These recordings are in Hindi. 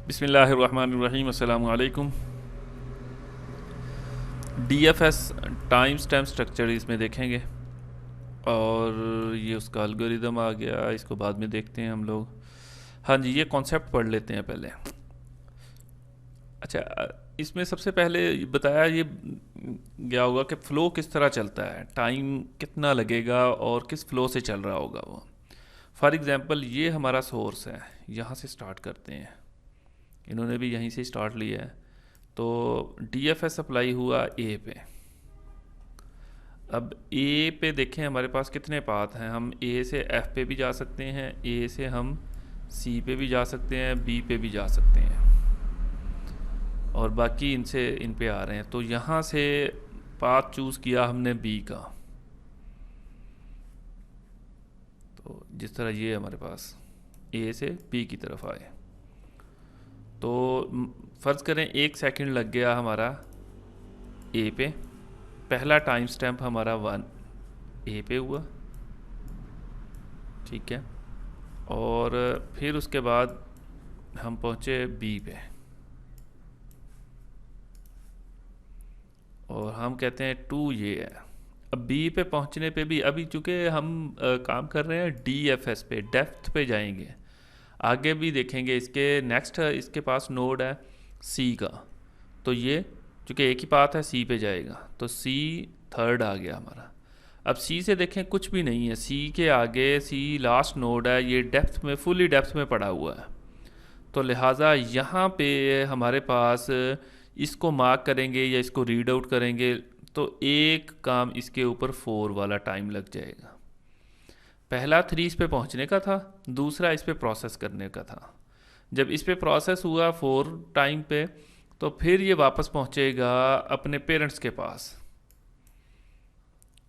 बिस्मिल्लाहिर्रहमानिर्रहीम अस्सलामु अलैकुम। डीएफएस टाइम स्टैम्प स्ट्रक्चर इसमें देखेंगे और ये उसका एल्गोरिदम आ गया, इसको बाद में देखते हैं हम लोग। हाँ जी, ये कॉन्सेप्ट पढ़ लेते हैं पहले। अच्छा, इसमें सबसे पहले बताया ये क्या होगा कि फ़्लो किस तरह चलता है, टाइम कितना लगेगा और किस फ़्लो से चल रहा होगा वो। फॉर एग्ज़ाम्पल ये हमारा सोर्स है, यहाँ से स्टार्ट करते हैं, इन्होंने भी यहीं से स्टार्ट लिया है। तो डीएफएस अप्लाई हुआ ए पे। अब ए पे देखें हमारे पास कितने पाथ हैं, हम ए से एफ पे भी जा सकते हैं, ए से हम सी पे भी जा सकते हैं, बी पे भी जा सकते हैं, और बाकी इनसे इन पे आ रहे हैं। तो यहाँ से पाथ चूज़ किया हमने बी का। तो जिस तरह ये हमारे पास ए से बी की तरफ आए, तो फ़र्ज़ करें 1 सेकंड लग गया हमारा ए पे। पहला टाइम स्टैम्प हमारा 1 ए पे हुआ, ठीक है। और फिर उसके बाद हम पहुँचे बी पे, और हम कहते हैं 2 ये है। अब बी पे पहुँचने पे भी अभी चूँकि हम काम कर रहे हैं डी एफ एस पे, डेप्थ पे जाएंगे। आगे भी देखेंगे इसके नेक्स्ट इसके पास नोड है सी का। तो ये चूँकि एक ही पाथ है, सी पे जाएगा, तो सी थर्ड आ गया हमारा। अब सी से देखें कुछ भी नहीं है, सी के आगे सी लास्ट नोड है, ये डेप्थ में फुली डेप्थ में पड़ा हुआ है। तो लिहाजा यहाँ पे हमारे पास इसको मार्क करेंगे या इसको रीड आउट करेंगे तो एक काम इसके ऊपर 4 वाला टाइम लग जाएगा। पहला 3 इस पे पहुँचने का था, दूसरा इस पे प्रोसेस करने का था। जब इस पे प्रोसेस हुआ 4 टाइम पे, तो फिर ये वापस पहुँचेगा अपने पेरेंट्स के पास।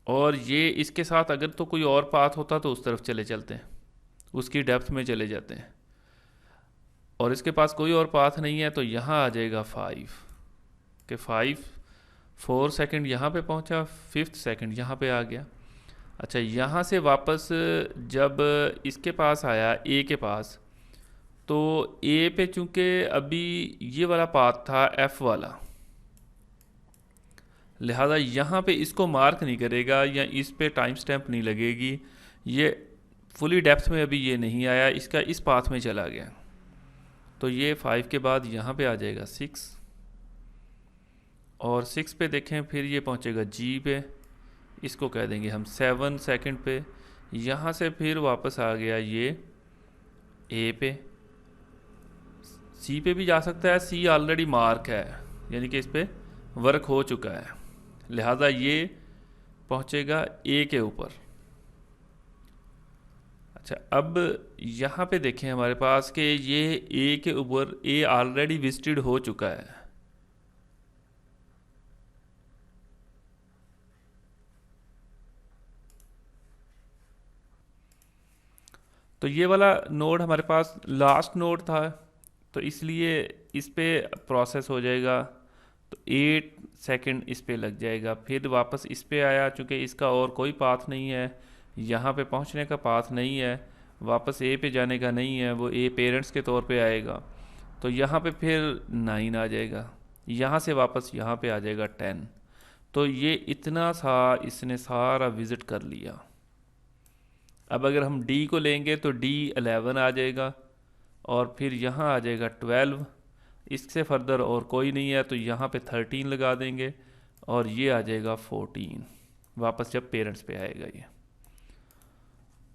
और ये इसके साथ अगर तो कोई और पाथ होता तो उस तरफ चले चलते हैं, उसकी डेप्थ में चले जाते हैं। और इसके पास कोई और पाथ नहीं है, तो यहाँ आ जाएगा 5 कि 4 सेकंड यहाँ पे पहुँचा, 5th सेकंड यहाँ पे आ गया। अच्छा, यहाँ से वापस जब इसके पास आया ए के पास, तो ए पे चूँकि अभी ये वाला पाथ था एफ वाला, लिहाजा यहाँ पे इसको मार्क नहीं करेगा या इस पे टाइम स्टैम्प नहीं लगेगी। ये फुली डेप्थ में अभी ये नहीं आया, इसका इस पाथ में चला गया। तो ये 5 के बाद यहाँ पे आ जाएगा 6, और 6 पे देखें फिर ये पहुँचेगा जी पे, इसको कह देंगे हम 7 सेकंड पे। यहाँ से फिर वापस आ गया ये ए पे, सी पे भी जा सकता है, सी ऑलरेडी मार्क है, यानी कि इस पे वर्क हो चुका है, लिहाजा ये पहुँचेगा ए के ऊपर। अच्छा, अब यहाँ पे देखें हमारे पास कि ये ए के ऊपर ए ऑलरेडी विजिटेड हो चुका है। तो ये वाला नोड हमारे पास लास्ट नोड था, तो इसलिए इस पे प्रोसेस हो जाएगा, तो 8 सेकंड इस पे लग जाएगा। फिर वापस इस पे आया, चूँकि इसका और कोई पाथ नहीं है, यहाँ पे पहुँचने का पाथ नहीं है, वापस ए पे जाने का नहीं है, वो ए पेरेंट्स के तौर पे आएगा। तो यहाँ पे फिर 9 आ जाएगा, यहाँ से वापस यहाँ पे आ जाएगा 10। तो ये इतना सा इसने सारा विज़िट कर लिया। अब अगर हम डी को लेंगे तो डी 11 आ जाएगा, और फिर यहाँ आ जाएगा 12। इससे फर्दर और कोई नहीं है, तो यहाँ पे 13 लगा देंगे, और ये आ जाएगा 14 वापस जब पेरेंट्स पे आएगा ये।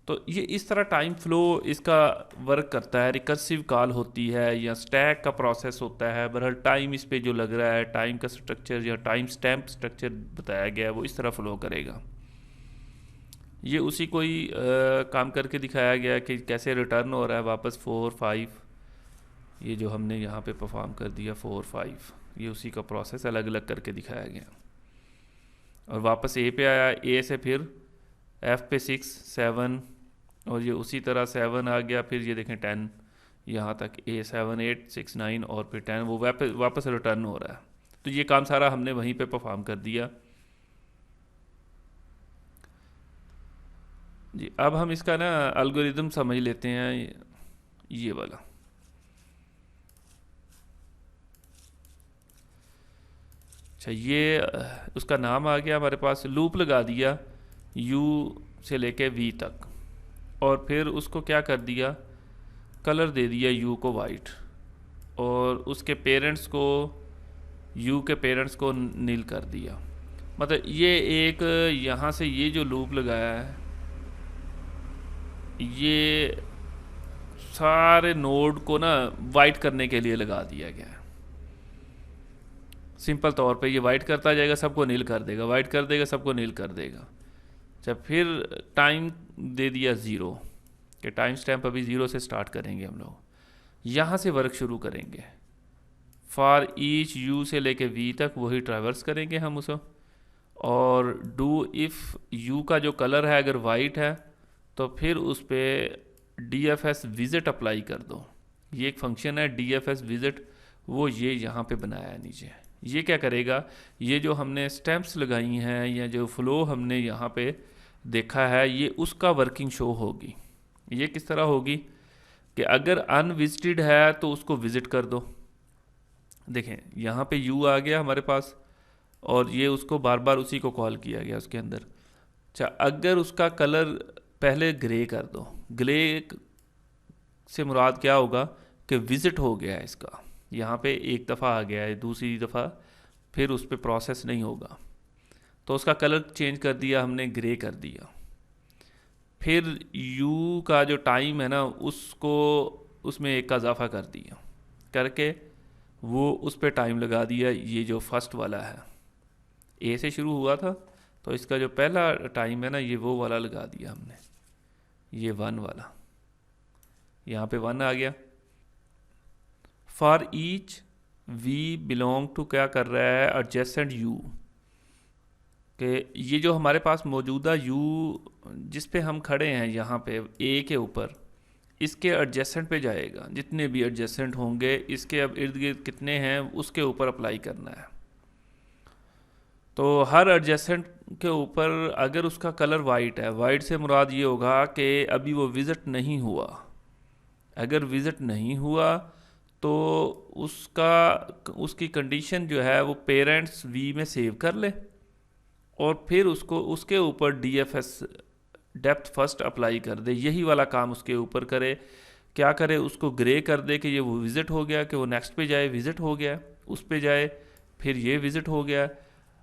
तो ये इस तरह टाइम फ्लो इसका वर्क करता है। रिकर्सिव कॉल होती है या स्टैक का प्रोसेस होता है। बहरहाल टाइम इस पे जो लग रहा है, टाइम का स्ट्रक्चर या टाइम स्टैम्प स्ट्रक्चर बताया गया है, वो इस तरह फ्लो करेगा। ये उसी कोई काम करके दिखाया गया कि कैसे रिटर्न हो रहा है वापस 4 5। ये जो हमने यहाँ पे परफॉर्म कर दिया 4 5, ये उसी का प्रोसेस अलग अलग करके दिखाया गया। और वापस ए पे आया, ए से फिर एफ पे 6 7, और ये उसी तरह 7 आ गया, फिर ये देखें 10 यहाँ तक, ए 7 8 6 9 और फिर 10, वो वापस रिटर्न हो रहा है। तो ये काम सारा हमने वहीं पे परफॉर्म कर दिया जी। अब हम इसका ना एल्गोरिदम समझ लेते हैं, ये वाला। अच्छा, ये उसका नाम आ गया हमारे पास, लूप लगा दिया यू से लेके वी तक, और फिर उसको क्या कर दिया, कलर दे दिया यू को वाइट, और उसके पेरेंट्स को, यू के पेरेंट्स को नील कर दिया। मतलब ये एक, यहाँ से ये जो लूप लगाया है, ये सारे नोड को ना वाइट करने के लिए लगा दिया गया है। सिंपल तौर पे ये वाइट करता जाएगा, सबको नील कर देगा, वाइट कर देगा, सबको नील कर देगा। जब फिर टाइम दे दिया ज़ीरो, कि टाइम स्टैम्प अभी ज़ीरो से स्टार्ट करेंगे हम लोग, यहाँ से वर्क शुरू करेंगे। फॉर ईच यू से लेके वी तक वही ट्रैवर्स करेंगे हम उसे, और डू इफ़ यू का जो कलर है अगर वाइट है तो फिर उस पर D F S visit apply कर दो। ये एक फंक्शन है डी एफ एस विजिट, वो ये यहाँ पे बनाया है नीचे। ये क्या करेगा, ये जो हमने स्टैम्प्स लगाई हैं या जो फ्लो हमने यहाँ पे देखा है, ये उसका वर्किंग शो होगी। ये किस तरह होगी कि अगर अनविजिटेड है तो उसको विज़िट कर दो। देखें यहाँ पे यू आ गया हमारे पास, और ये उसको बार बार उसी को कॉल किया गया उसके अंदर। अच्छा, अगर उसका कलर पहले ग्रे कर दो, ग्रे से मुराद क्या होगा कि विज़िट हो गया है इसका, यहाँ पे एक दफ़ा आ गया है, दूसरी दफ़ा फिर उस पर प्रोसेस नहीं होगा, तो उसका कलर चेंज कर दिया हमने, ग्रे कर दिया। फिर यू का जो टाइम है ना उसको उसमें एक का इजाफा कर दिया, करके वो उस पर टाइम लगा दिया। ये जो फर्स्ट वाला है, ए से शुरू हुआ था तो इसका जो पहला टाइम है ना ये वो वाला लगा दिया हमने, ये 1 वाला, यहाँ पे 1 आ गया। For each we belong to क्या कर रहा है, एडजेसेंट यू, कि ये जो हमारे पास मौजूदा यू जिस पे हम खड़े हैं यहाँ पे ए के ऊपर, इसके एडजेसेंट पे जाएगा। जितने भी एडजेसेंट होंगे इसके अब इर्द गिर्द कितने हैं उसके ऊपर अप्लाई करना है। तो हर एडजेसेंट के ऊपर अगर उसका कलर वाइट है, वाइट से मुराद ये होगा कि अभी वो विज़िट नहीं हुआ। अगर विज़िट नहीं हुआ तो उसकी कंडीशन जो है वो पेरेंट्स वी में सेव कर ले, और फिर उसको उसके ऊपर D F S depth first apply कर दे। यही वाला काम उसके ऊपर करे। क्या करे, उसको ग्रे कर दे कि ये वो विज़िट हो गया, कि वो नेक्स्ट पे जाए, विज़िट हो गया, उस पे जाए, फिर ये विज़िट हो गया।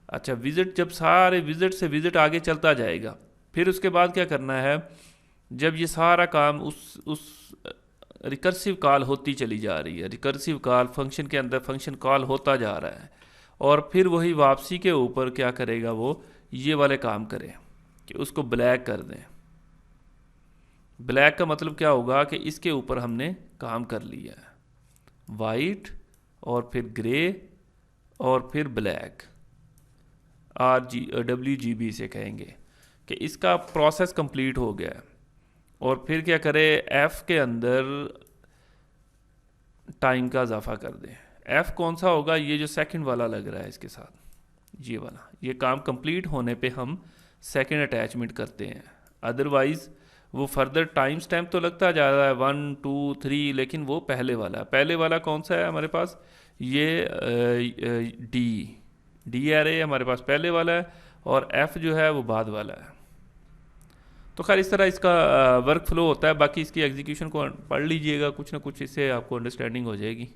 अच्छा, विज़िट जब सारे विज़िट से विज़िट आगे चलता जाएगा, फिर उसके बाद क्या करना है, जब ये सारा काम उस रिकर्सिव कॉल होती चली जा रही है, रिकर्सिव कॉल फंक्शन के अंदर फंक्शन कॉल होता जा रहा है, और फिर वही वापसी के ऊपर क्या करेगा, वो ये वाले काम करे कि उसको ब्लैक कर दें। ब्लैक का मतलब क्या होगा कि इसके ऊपर हमने काम कर लिया है, वाइट और फिर ग्रे और फिर ब्लैक, RGB से कहेंगे कि इसका प्रोसेस कंप्लीट हो गया है। और फिर क्या करे, F के अंदर टाइम का इजाफा कर दें। F कौन सा होगा, ये जो सेकंड वाला लग रहा है इसके साथ, ये वाला। ये काम कंप्लीट होने पे हम सेकंड अटैचमेंट करते हैं, अदरवाइज़ वो फर्दर टाइम स्टैम्प तो लगता जा रहा है 1 2 3, लेकिन वो पहले वाला। पहले वाला कौन सा है हमारे पास, ये डी एरे हमारे पास पहले वाला है, और F जो है वो बाद वाला है। तो खैर इस तरह इसका वर्क फ्लो होता है। बाकी इसकी एग्जीक्यूशन को पढ़ लीजिएगा, कुछ ना कुछ इससे आपको अंडरस्टैंडिंग हो जाएगी।